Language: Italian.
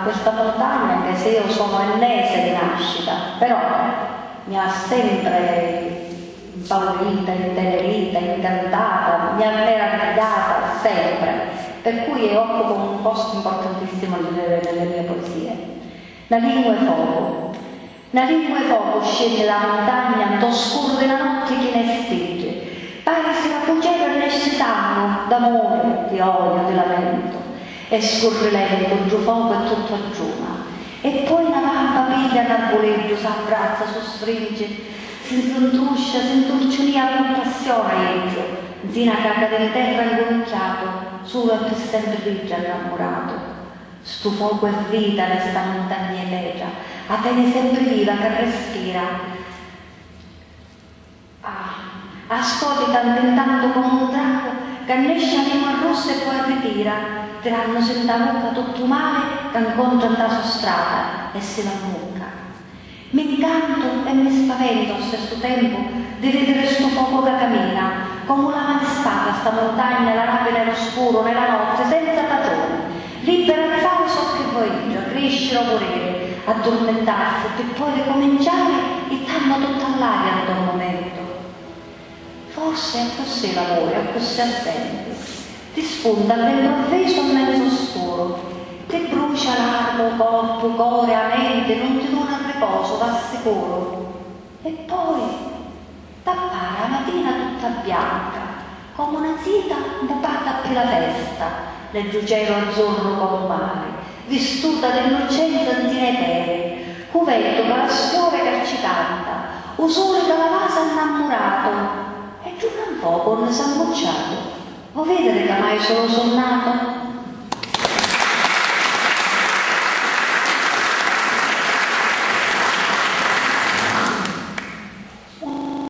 questa montagna, anche se io sono ennese di nascita, però mi ha sempre impaurita, intenerita, incantata, mi ha meravigliata sempre, per cui occupa un posto importantissimo nelle mie poesie. La lingua e fuoco scende da montagna, t'oscuro della notte che ne stegge, pare se la cucera ne esce sangue, d'amore, di odio, di lamento, e scorre lento, giù fuoco e tutto aggiuna, e poi una vampa piglia n'arboleggio, s'abbraccia, sostringe, si intruscia, si intorcionia con passione eggio, zina caga di terra ingonfiato, solo a più sempre grigia innamorato. Stu fuoco è vita nesta montagna legia, a te sempre viva che respira. Ascolta tentando come un drago, che nesce anima rossa e poi ritira, tiranno senta bocca tutto male, che incontra da sua strada e si la mucca. Mi incanto e mi spavento allo stesso tempo di vedere sto fuoco che cammina, come una manespada sta montagna, la nave nell'oscuro, nella notte, senza padrone, libera di fare ciò che voglia, crescere o morire, addormentarsi, per poi ricominciare e tanto tutta all'aria in quel momento. Forse l'amore, o così assente, ti spunta all'improvviso a mezzo oscuro, ti brucia l'armo, corpo, core, mente, non ti dona riposo, t'assicuro. E poi t'appare la mattina tutta bianca, come una zita bucata per la testa, nel cielo azzurro come un mare, vistuta dell'innocenza anziché pere, cuvetto che la scuola che ci canta, un sole che la vasa innamorato, e giù un fuoco ne s'è ammocciato. Vuoi vedere che mai sono sonnato?